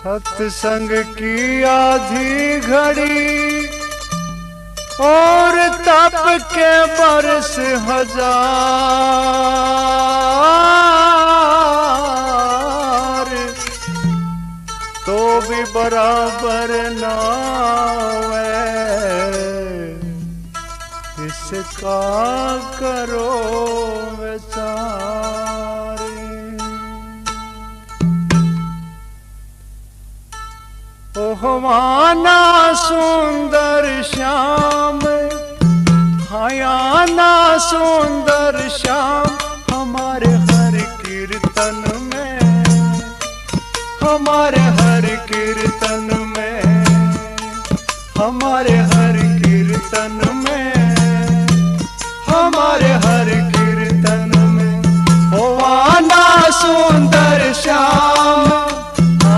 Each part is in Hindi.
सत्संग की आधी घड़ी और तप के बरस हजार, तो भी बराबर ना है, इसका करो विचार। ओह माना सुंदर श्याम, हयाना सुंदर श्याम, हमारे हर कीर्तन में, हमारे हर कीर्तन में, हमारे हर कीर्तन में, हमारे हर कीर्तन में। ओ आना सुंदर श्याम,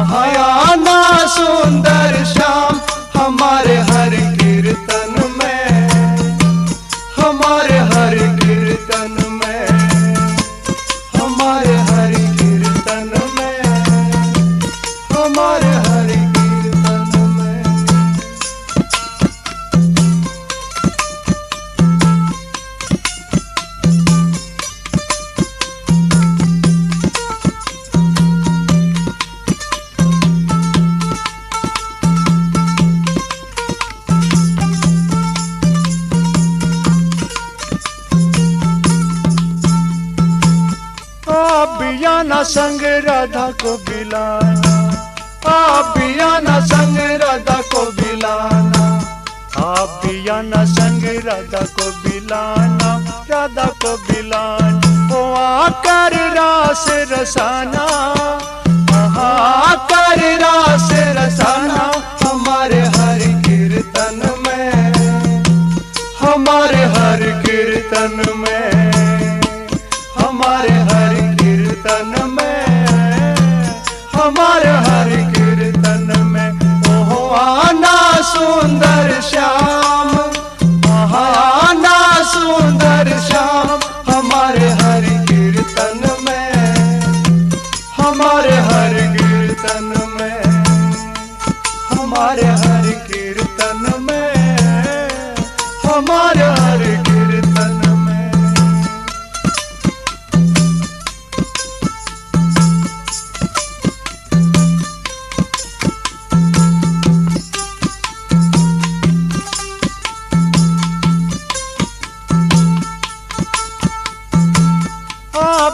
हयाना सुंदर श्याम, हमारे हर कीर्तन में, हमारे हर कीर्तन में, हमारे हर कीर्तन में, हमारे हर कीर्तन में। बियाना संग राधा को बिलाना, आप बियाना संग राधा को बिलाना, आप बियाना संग राधा को बिलाना, राधा को बिलाना। ओ आकर रास रसाना, आकर रास रसाना, हमारे हर कीर्तन में, हमारे हर कीर्तन में, हमारे हर कीर्तन में, हमारे हर कीर्तन में। ओह आना सुंदर श्याम, आना सुंदर श्याम, हमारे हर कीर्तन में, हमारे हर कीर्तन में, हमारे हर कीर्तन में, हमारे हर कीर्तन में।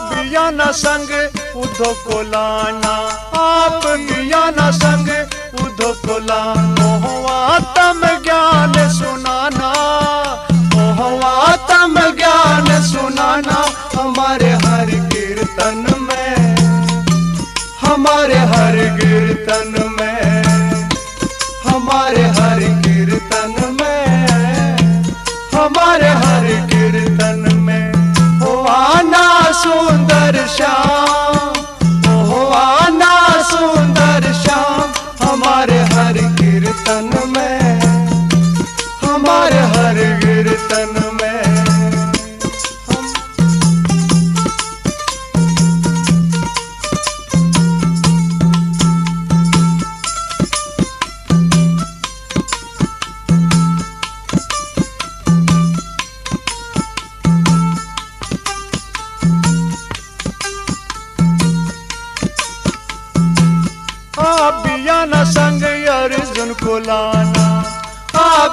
बियाना संग उधो को लाना, आप बियाना संग उधो को लाना। ओह आत्म ज्ञान सुनाना, ओह आत्म ज्ञान सुनाना, हमारे हर कीर्तन में, हमारे हर कीर्तन में, हमारे हर कीर्तन में, हमारे हर कीर्तन में। ओ आना सुंदर श्याम, ओ आना सुंदर श्याम, हमारे हर कीर्तन में, हमारे हर कीर्तन में। बियाना संग अर्जुन को लाना,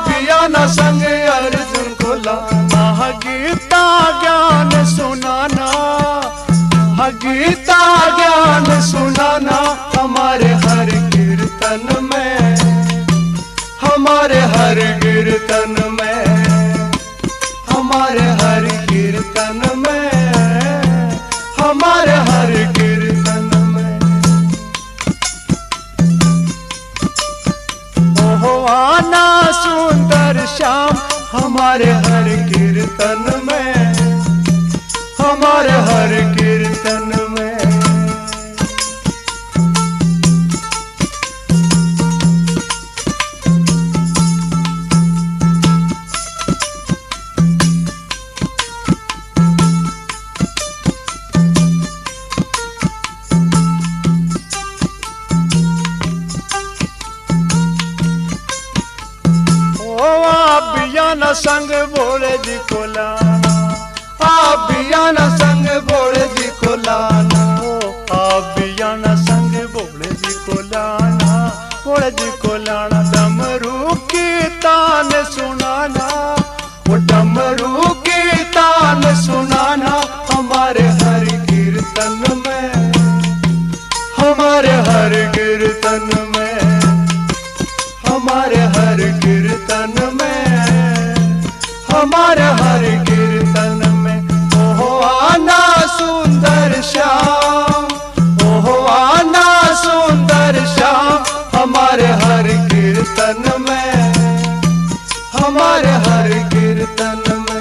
बियाना संग अर्जुन को लाना, गीता ज्ञान सुनाना, गीता ज्ञान सुनाना, हमारे हर कीर्तन में, हमारे हर कीर्तन में, हमारे हर कीर्तन में, हमारे हर कीर्तन में। ओह आना सुंदर श्याम, हमारे हर कीर्तन में, हमारे हर कीर्तन में। आबियाना संग भोले जी को लाना, आबियाना संग भोले जी को लाना, आबियाना संग भोले जी को लाना, भोले जी को लाना। डमरू की तान सुनाना, वो डमरू की तान सुनाना हमारे हर कीर्तन में, हमारे हर कीर्तन में, हमारे हर कीर्तन में, हमारे हर कीर्तन में। ओहो आना सुंदर श्याम, ओहो आना सुंदर श्याम हमारे हर कीर्तन में, हमारे हर कीर्तन में।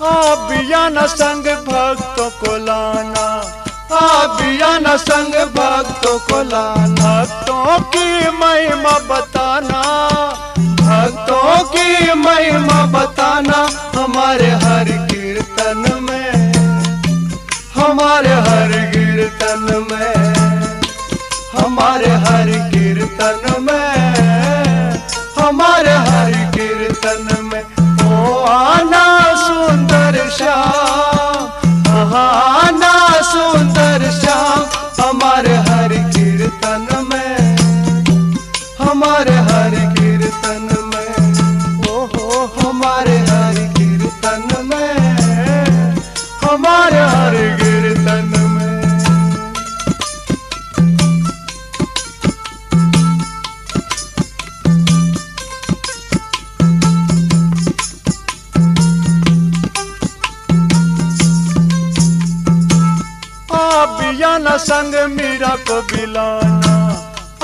आबियाना संग भक्तों को लाना, आबियाना संग भक्तों को लाना। भक्तों की महिमा बताना, भक्तों की महिमा बताना हमारे हर कीर्तन में, हमारे हर कीर्तन में, हमारे हर कीर्तन में, हमारे हर कीर्तन में। ओ आना सुंदर श्याम, आना सुंदर श्याम हमारे हर कीर्तन में, हमारे हर कीर्तन में। ओहो हमारे हर कीर्तन में, हमारे हर कीर्तन में। आबियाना संग मीरा को बिलाना,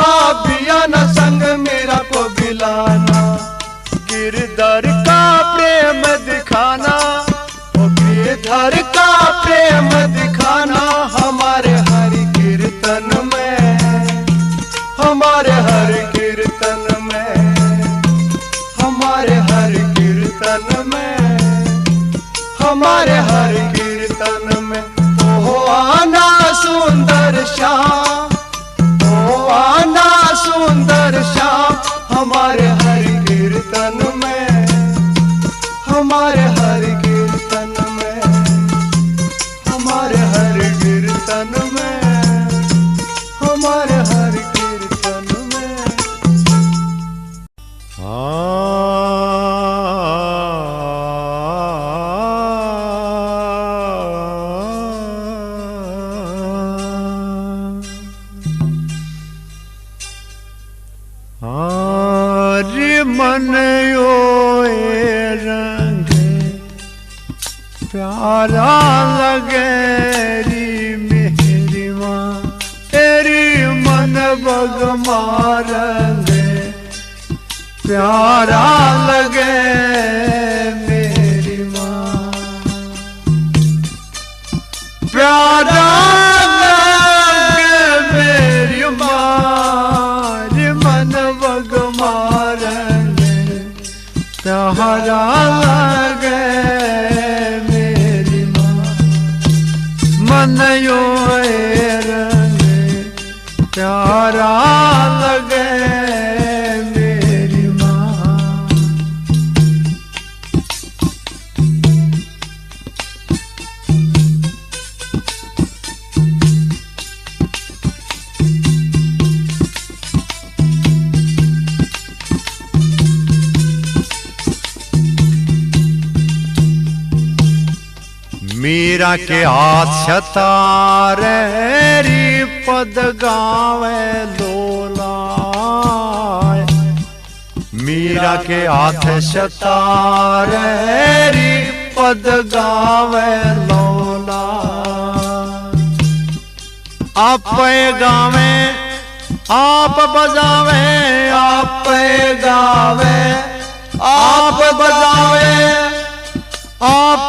आबियाना संग मीरा को बिलाना। गिरधर का प्रेम दिखाना, ओ गिरधर का प्रेम दिखाना हमारे हर कीर्तन में, हमारे हर कीर्तन में, हमारे हर कीर्तन में, हमारे हर कीर्तन में। ओहो आना सुंदर श्याम, ओ आना सुंदर श्याम हमारे हर कीर्तन में, हमारे हर कीर्तन में, हमारे हर कीर्तन में, हमारे हर कीर्तन में। मन योए रंग प्यारा लगे री मेरी माँ, तेरी मन बगमा रंग प्यारा लगे मेरी माँ, प्यारा लगे मेरी माँ, मन बगमा प्यारा लगे मेरी माँ। मन यो रंग प्यारा लगे मेरी माँ। मीरा के हाथ सतारे री पद गावे लोला। मीरा के हाथ सतारे री पद गावे लोला। आप गावे आप बजावे, आप गावे आप बजावे, आप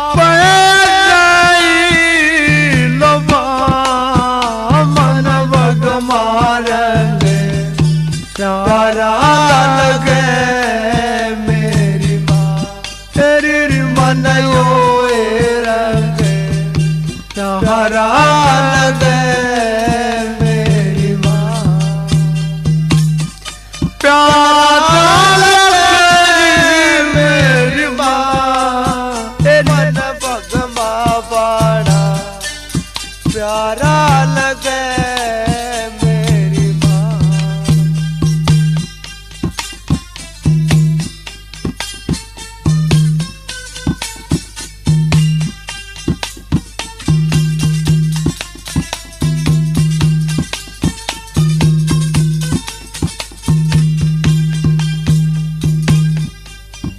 मन बग मारेंगे प्यारा लगे मेरी माँ तेरी मन यो रंगे प्यारा लगे मेरी माँ प्यारा प्यारा लगे मेरी माँ।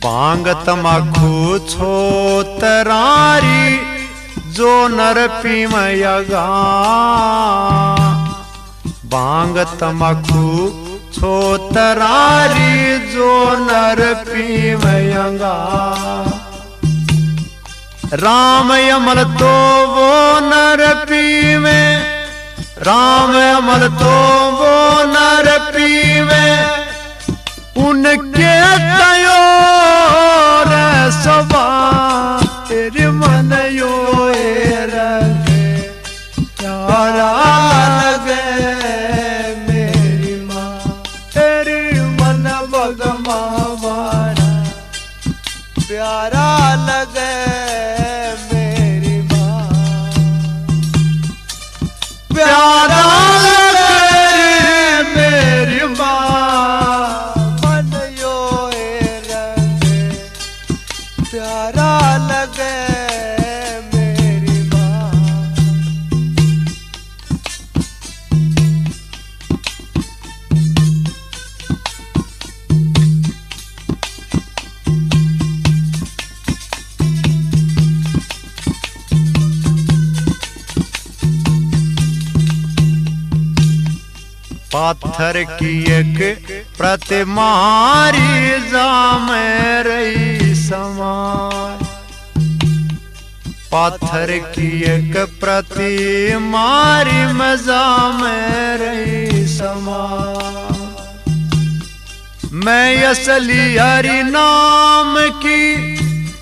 भांग तमाकू छोतरारी जो नर पीमयगा। भांग तमाकू छोतरारी जो नर पीमयगा। राम यमल तो वो नर पीवे, राम यमल तो वो नर पीवे, उनके तयो रे सबा तेरे मन यो रंगे प्यारा लगे मेरी माँ तेरी मन बगमा वाला प्यारा लगे मेरी माँ प्यारा लगे मेरी माँ मन यो रंगे प्यारा लगे मेरी माँ। पाथर की एक प्रतिमारी जामे रही समाय। पाथर की एक प्रतिमारी मजा में रही समाय। मैं असली हरि नाम की,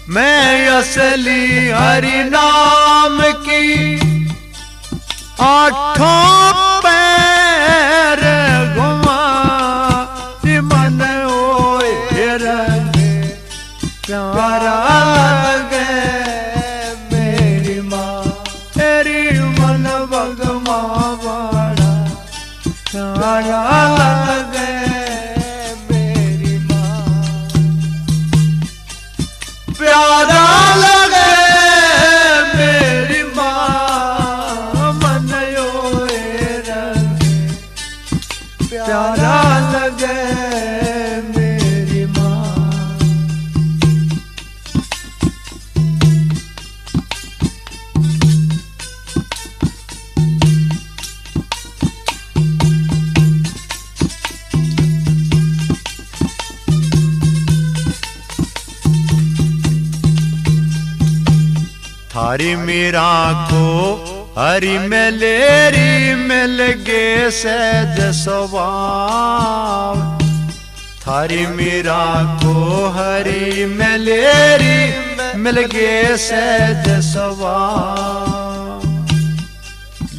मैं असली हरि नाम की आठों पैर घुमा मन ओए रंगे प्यारा लगे मेरी माँ तेरी मन बगमा वाला प्यारा लगे मेरी माँ प्यारा लगे मेरी माँ मन यो रंगे प्यारा लगे मेरी माँ। थारी मीरा को हरि मेलेरी मिल गे सहज स्वभाव। थारी मीरा को हरि मेलेरी मिल गे सहज स्वभाव।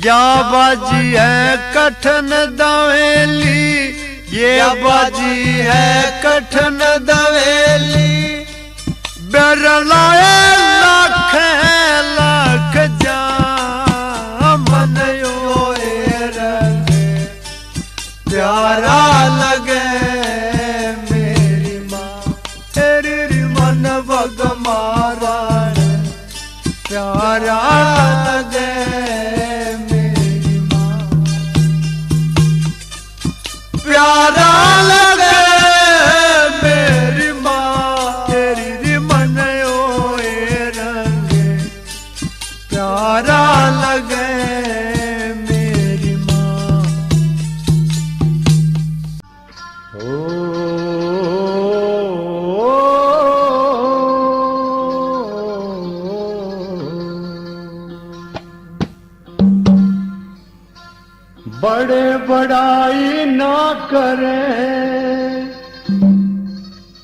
या बाजी है कठन दवेली, ये बाजी है कठन दवेली, बिरलाए लाख लाख जा मन यो रंगे प्यारा लगे मेरी माँ तेरी मन बग मारा प्यारा बड़े बड़ाई ना करें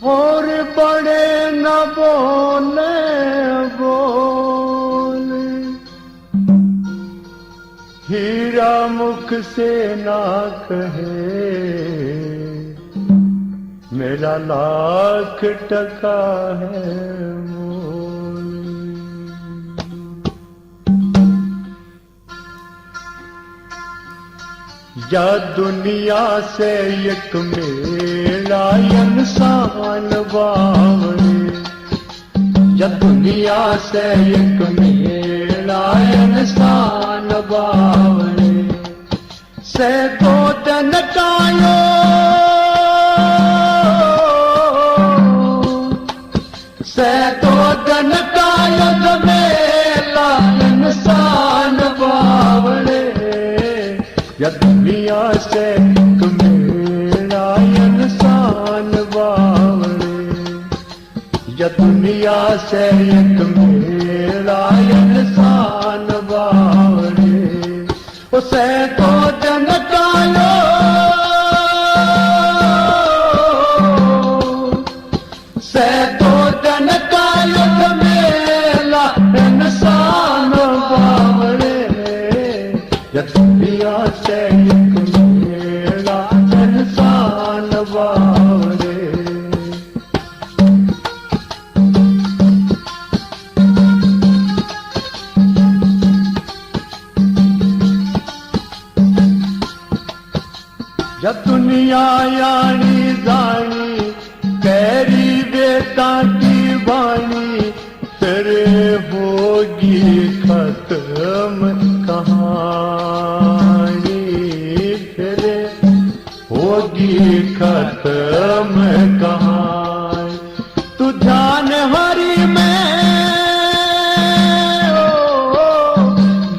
और बड़े न बोले बोले, हीरा मुख से ना कहे मेरा लाख टका है मोल। या दुनिया से एक मेरा इंसान बावड़े, या दुनिया से एक मेरा इंसान बावड़े, से तो दिन कायो से तो दिन कायो मेरा इंसान बावड़े, या दुनिया से एक मेरा इंसान बावड़े, या दुनिया से एक मेरा इंसान बावड़े, उसे तो जन कायो से तो जन कायो मेरा इंसान बावड़े, या दुनिया से एक मेरा इंसान बावड़े। या दुनिया यानी जानी कैरी बेटा की वाणी, फिर होगी खत्म कहानी, फिर होगी खत्म कहानी। तू ध्यान हरि में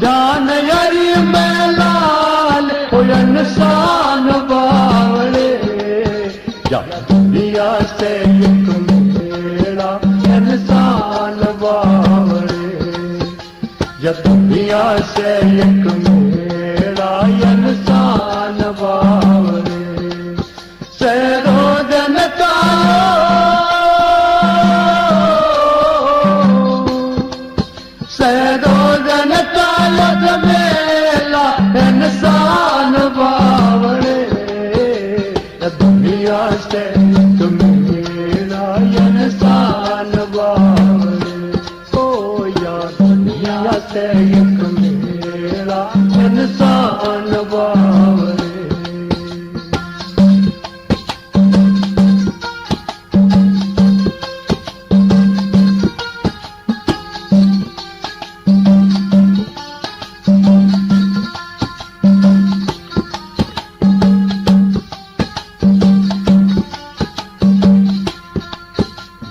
ध्यान हरि में लाल हो इंसान बावड़े, या दुनिया से एक मेरा इंसान बावड़े, या दुनिया से एक मेरा इंसान बावड़े, से रोजन से रोजन कायो मेरा इंसान बावड़े, या दुनिया से एक मेरा इंसान बावड़े, ओ या दुनिया से एक मेरा इंसान बावड़े।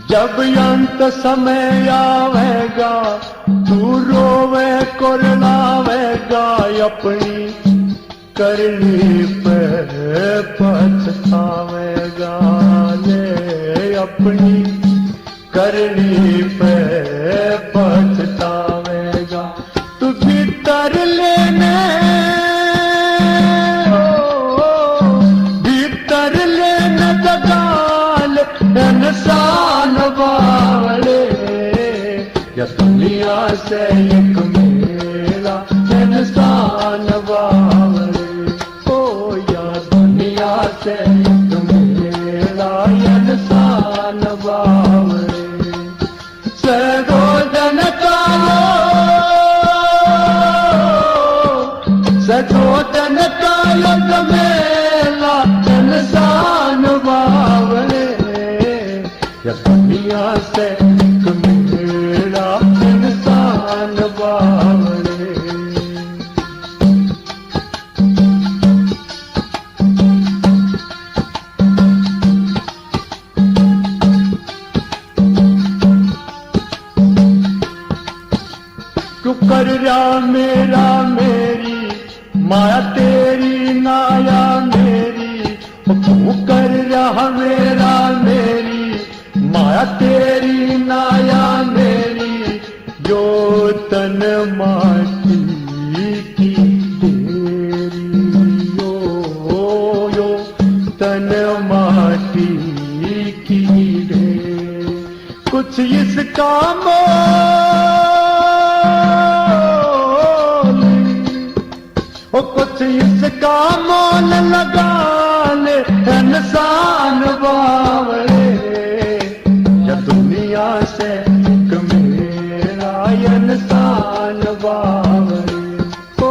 जब अंत समय आवेगा तू रोवे कुरलावेगा, अपनी करनी पे पछतावेगा, ले अपनी करनी पे पछतावेगा। तू भीतर लेने भीतर लेने जगाल इंसान बावड़े, या दुनिया से एक मेरा इंसान बावड़े, ओ या दुनिया से एक मेरा इंसान बावड़े, से रोजन से रोजन कायो मेरा इंसान बावड़े, या दुनिया से एक मेरा इंसान बावड़े। तू कर रहा मेरा मेरी माया तेरी नाया मेरी, तू कर रहा मेरा मेरी माया तेरी नाया मेरी, जो तन माटी की तेरी कुछ इसका मोल, ओ कुछ इसका मोल लगा ले इंसान बावरे, या दुनिया से एक मेरा इंसान बावरे, ओ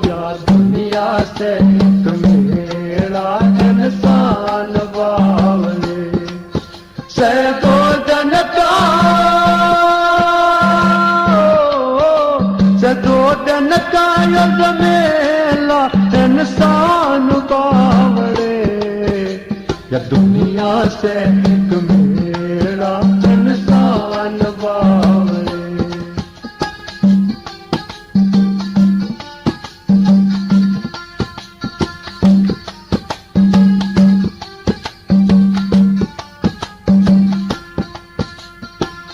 या दुनिया से एक मेरा इंसान बावरे। से दो दिन का, से दो दिन का युग मेला इंसान बावरे, या दुनिया से एक मेरा इंसान बावरे।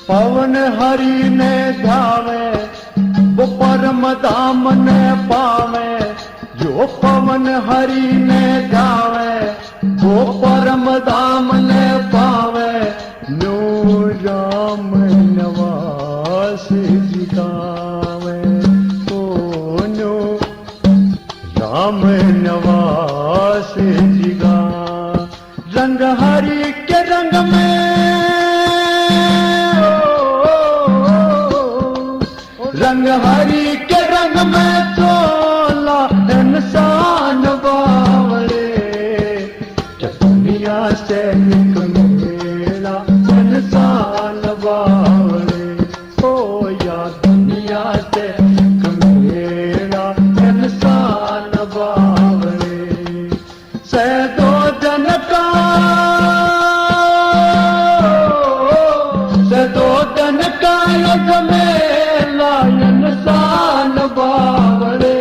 पवन हरि ने ध्यावे, वो परम धाम ने पावे, जो पवन हरि ने ध्यावे, वो परम धाम ने पावे, न्यू राम नवास जी गावे, ओ न्यू राम नवास जी गा। रंग हरि के रंग में, रंग हरि के रंग में चोला इंसान बावरे, क्या दुनिया से एक मेरा इंसान बावरे, ओ या दुनिया से एक मेरा इंसान बावरे। से दो जन का, से दो जन का युग मेला इंसान बावरे,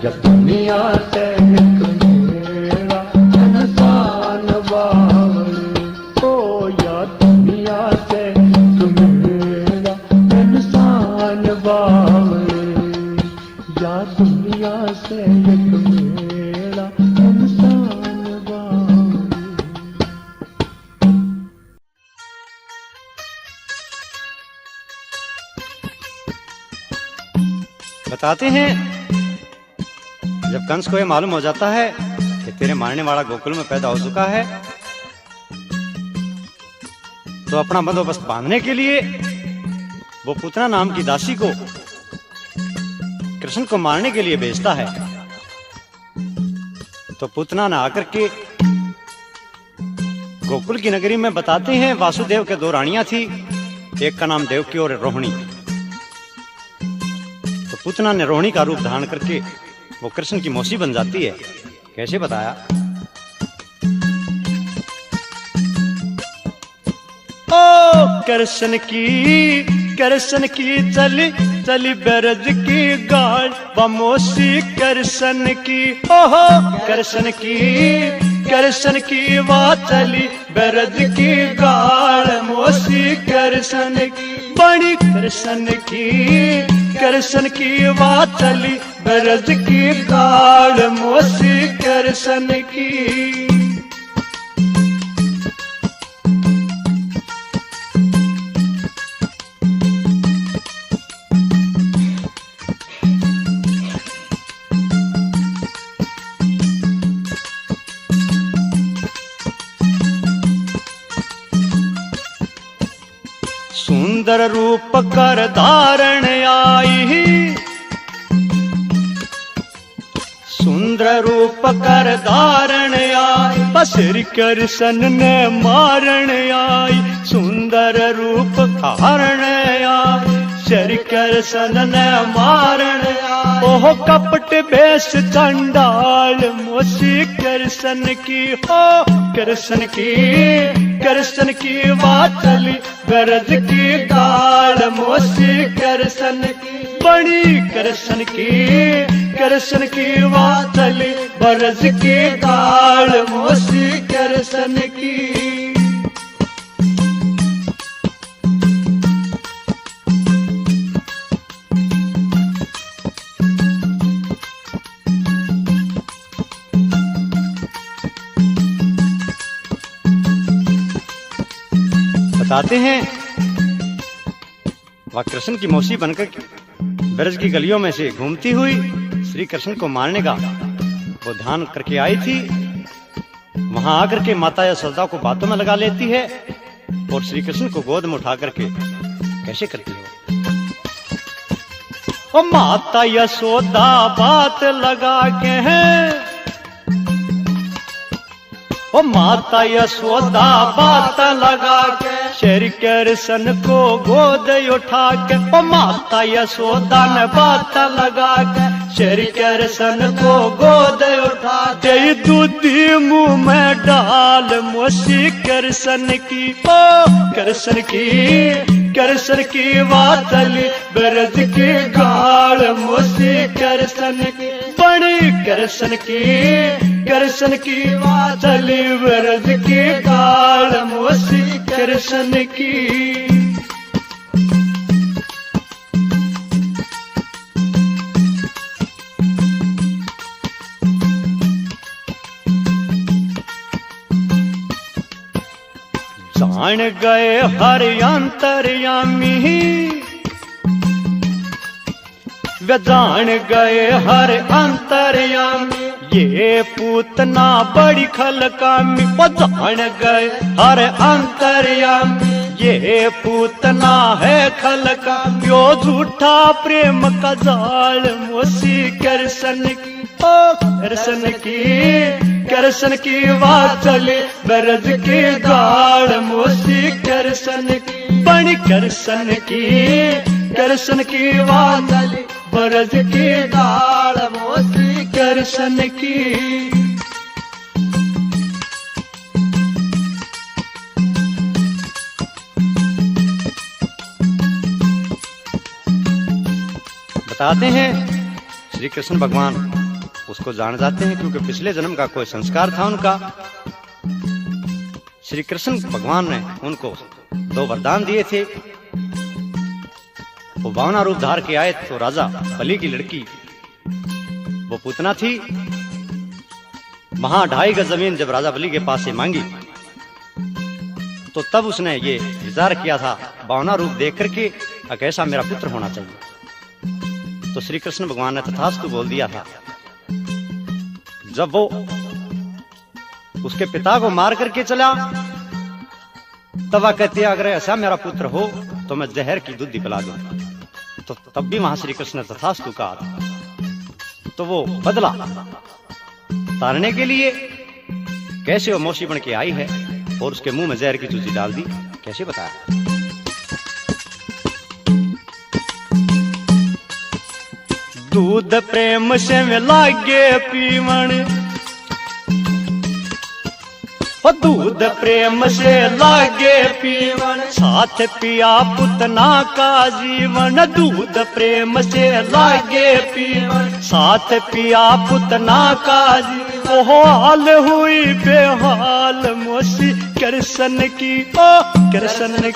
या दुनिया से एक मेरा इंसान बावरे, ओ या दुनिया से एक मेरा इंसान बावरे, या दुनिया से एक मेरा इंसान बावरे। बताते हैं जब कंस को यह मालूम हो जाता है कि तेरे मारने वाला गोकुल में पैदा हो चुका है, तो अपना बंदोबस्त बांधने के लिए वो पूतना नाम की दासी को कृष्ण को मारने के लिए भेजता है। तो पूतना ने आकर के गोकुल की नगरी में, बताते हैं वासुदेव के दो रानियां थी, एक का नाम देवकी और रोहिणी। तो पूतना ने रोहिणी का रूप धारण करके वो कृष्ण की मौसी बन जाती है। कैसे बताया? ओ कृष्ण की चली चली ब्रज की गाड़, बमोसी कृष्ण की, ओहो कृष्ण की वाह चली ब्रज की गाड़, मोसी कृष्ण की बड़ी, कृष्ण की वाह चली ब्रज की गाड़, मोसी कृष्ण की। सुंदर रूप कर धारण आई, सुंदर रूप कर धारण आई, बसर कृष्ण ने मारण आई, सुंदर रूप धारण आई, श्री कृष्ण ने मारण आई। ओह कपट बेश चंडाल, मोसी कृष्ण की, हो कृष्ण की वाह चली ब्रज की गाड़, मोसी कृष्ण की बड़ी, कृष्ण की वाह चली ब्रज की गाड़, मोसी कृष्ण की। बताते हैं वह कृष्ण की मौसी बनकर ब्रज की गलियों में से घूमती हुई श्री कृष्ण को मारने का वो ध्यान करके आई थी। वहां आकर के माता यशोदा को बातों में लगा लेती है और श्री कृष्ण को गोद में उठा करके कैसे करती हो। ओ माता यशोदा बात लगा के है, ओ माता यशोदा बात लगा के श्री कृष्ण को गोद उठा के, ओ माता यशोदा ने बात लगा के श्री कृष्ण को गोद उठा के दूधी मुंह में डाल मोसी कृष्ण की, ओ कृष्ण की वातली ब्रज की गाल मोसी कृष्ण की बड़ी कृष्ण की वातली ब्रज की गाल मोसी कृष्ण की। जान गए हर अंतर्यामी, वे जान गए हर अंतर्यामी ये पूतना बड़ी खलकामी। वो जान गए हर अंतर्यामी ये पूतना है खलकामी। यो झूठा प्रेम का जाल मोसी कृष्ण की, ओ कृष्ण की वाचली ब्रज की गाड़ मोसी कृष्ण की बड़ी कृष्ण की वाचली ब्रज की गाड़ मोसी कृष्ण की। बताते हैं श्री कृष्ण भगवान उसको जान जाते हैं क्योंकि पिछले जन्म का कोई संस्कार था उनका। श्री कृष्ण भगवान ने उनको 2 वरदान दिए थे। वो 52 रूप धार के आए तो राजा बलि की लड़की वो पूतना थी। वहां 2.5 गज जमीन जब राजा बलि के पास से मांगी तो तब उसने ये विचार किया था 52 रूप देख करके कैसा मेरा पुत्र होना चाहिए। तो श्री कृष्ण भगवान ने तथास्तु बोल दिया था। जब वो उसके पिता को मार करके चला तब वह कहती है अगर ऐसा मेरा पुत्र हो तो मैं जहर की दूध पिला दूं। तो तब भी वहां श्री कृष्ण ने तथास्तु कहा। तो वो बदला तारने के लिए कैसे वो मौसी बन के आई है और उसके मुंह में जहर की चूसी डाल दी, कैसे बताया। दूध प्रेम से में लागे पीवण, दूध प्रेम से लागे पीवण साथ पिया पुतना का जीवन। दूध प्रेम से लागे पीवण साथ पिया पुतना का जीवन। ओ हाल हुई बेहाल मोसी कृष्ण की, ओ कृष्ण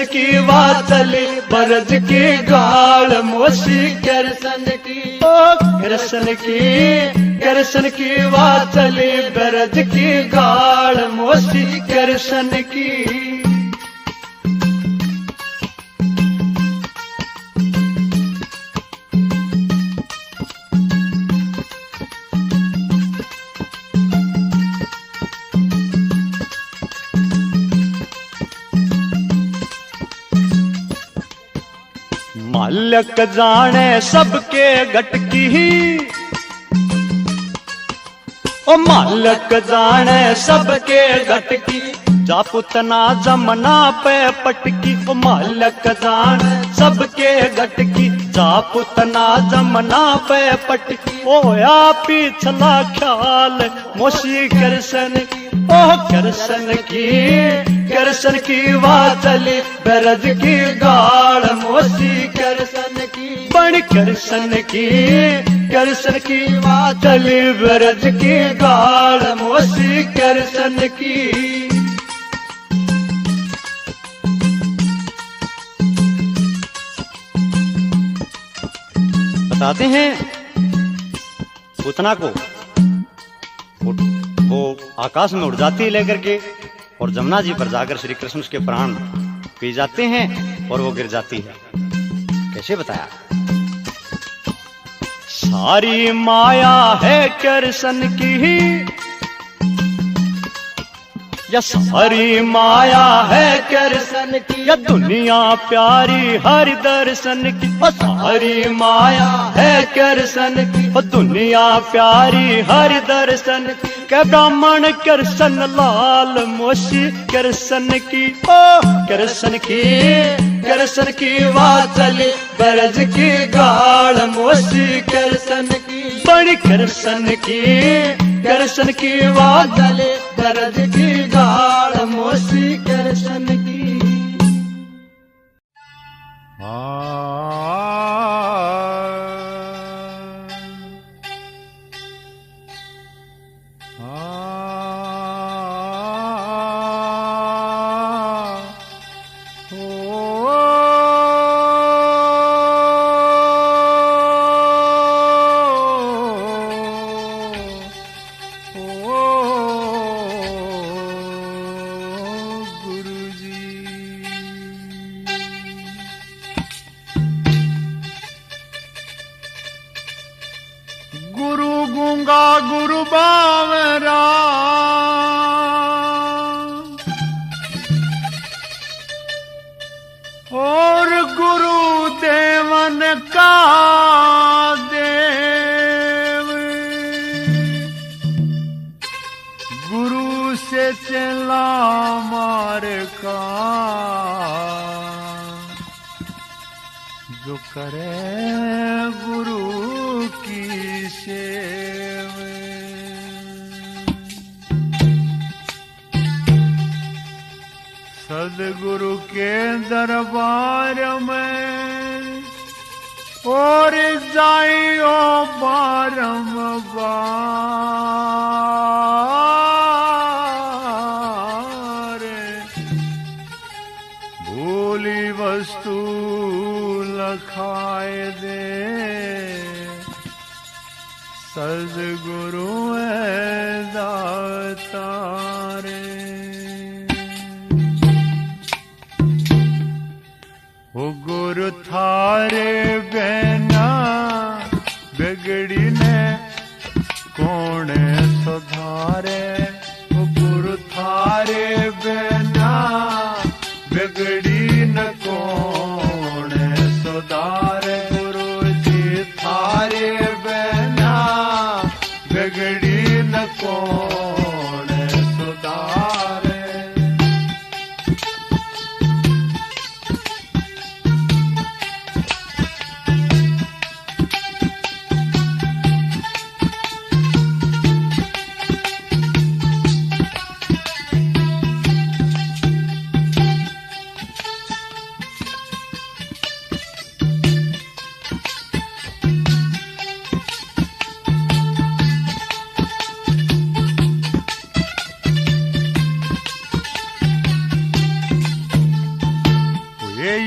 की वाचली ब्रज की गाल मोसी कृष्ण की, ओ कृष्ण की वाचली ब्रज की गाल मोसी कृष्ण की। मालक जाने सबके गटकी, ओ मालक जाने सबके गटकी जा पुतना जमना पे पटकी। ओ मालक जाने सबके गटकी जा पुतना जमना पे पटकी। ओ या पिछला ख्याल मोसी कृष्ण की, ओ कृष्ण की वाचली ब्रज की गाड़ मोसी कृष्ण की बड़ी कृष्ण की वाचली ब्रज की गाड़ मोसी कृष्ण की। बताते हैं पूतना को वो आकाश में उड़ जाती है लेकर के और जमुना जी पर जाकर श्री कृष्ण उसके प्राण पी जाते हैं। और वो गिर जाती है। कैसे बताया? सारी माया है कृष्ण की, या सारी माया है कृष्ण की, या दुनिया प्यारी हरि दर्शन की। ओ सारी माया है कृष्ण की, ओ दुनिया प्यारी हरि दर्शन की। के ब्राह्मण कृष्ण लाल मोशी कृष्ण की, ओ कृष्ण की वाचली ब्रज की गाढ़ मोशी कृष्ण की। बड़ी कृष्ण की वाचली ब्रज की गाढ़ मोशी कृष्ण की। गुरु गूंगा गुरु बावरा, और गुरु देवन का देव। गुरु से चला मार का, जो करे गुरु की सेव। सदगुरु के दरबार में और जाइयो बारंबार। भूली वस्तु लखाए दे, सदगुरु दातारे। ओ गुरु थारे बिना बिगड़ी ने कौन सुधारे। ओ गुरु थारे बिना बिगड़ी न कौन सुधारे। गुरु जी थारे बिना बिगड़ी न कौन सुधारे।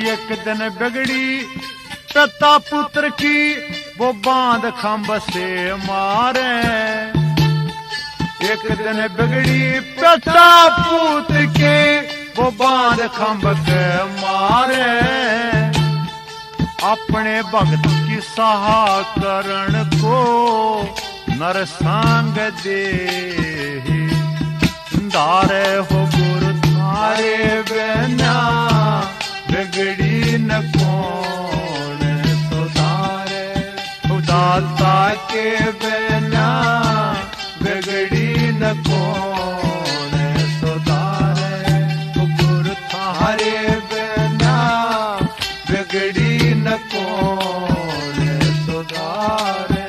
एक दिन बिगड़ी पिता पुत्र की, वो बांध खंभ से मारे। एक दिन बिगड़ी पिता पुत्र के, वो बांध खंभ के मारे। अपने भक्त की सहा करण को नरसंग दे धारे। हो गुरु थारे बिना बिगड़ी न कौन सुधारे। उदाता के बिना बिगड़ी न कौन सुधारे। गुरु थारे बिना बिगड़ी न कौन सुधारे।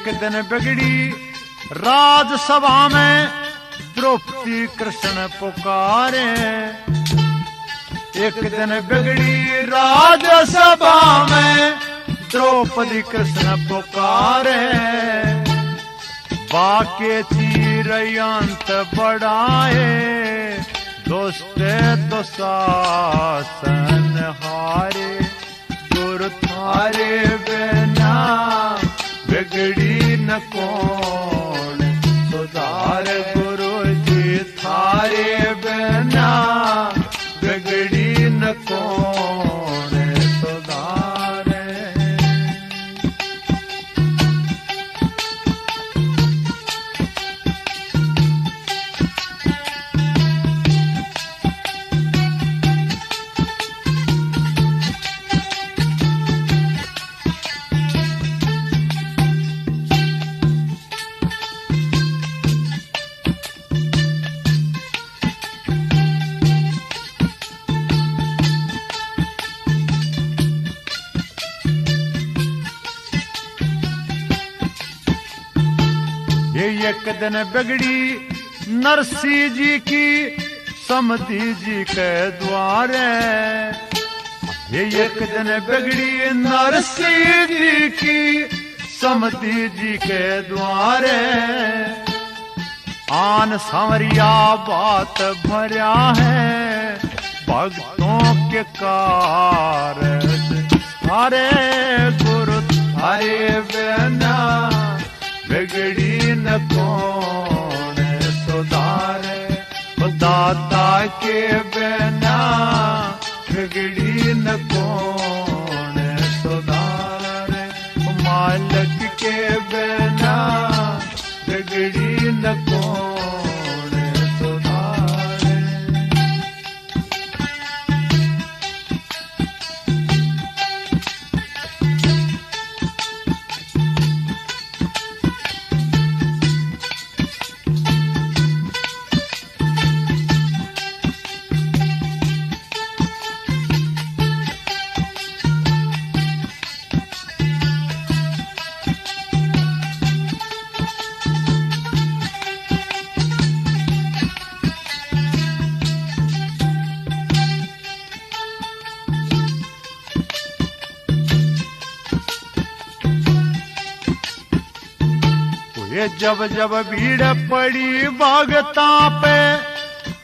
एक दिन बिगड़ी राजसभा में द्रौपदी कृष्ण पुकारे। एक दिन बिगड़ी राजसभा में द्रौपदी कृष्ण पुकारे। बाके चिरयंत बढ़ाए दुष्ट दुशासन हारे। गुरु थारे बिना बिगड़ी न कौन सुधार। गुरु जी थारे बिना बिगड़ी न कौन सुधार। ये एक दिन बिगड़ी नरसी जी की समधी जी के द्वारे। ये एक दिन बिगड़ी नरसी जी की समधी जी के द्वारे। आन सांवरिया बात भरा है भक्तों के कारज। हरे गुरु थारे बिना बिगड़ी न कौन सुधारे। दाता के बिना बिगड़ी न कौन सुधारे। मालिक के बिना बिगड़ी न कौन सुधारे। ये जब जब भीड़ पड़ी भगता पे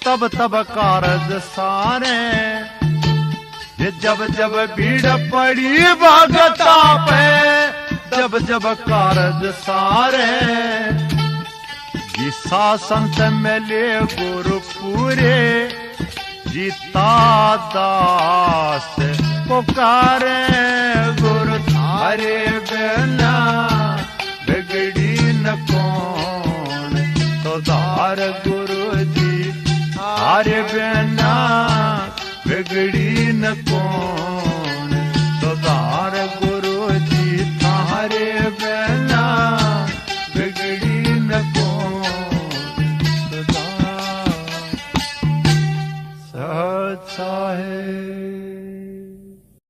तब तब कारज सारे। ये जब जब भीड़ पड़ी भगता पे जब जब कारज सारे। गीसा संत मिले गुरु पूरे जीता दास पुकारे। गुरु थारे बिना बिगड़ी न कौन सुधार। गुरु जी थारे बिना बिगड़ी न कौन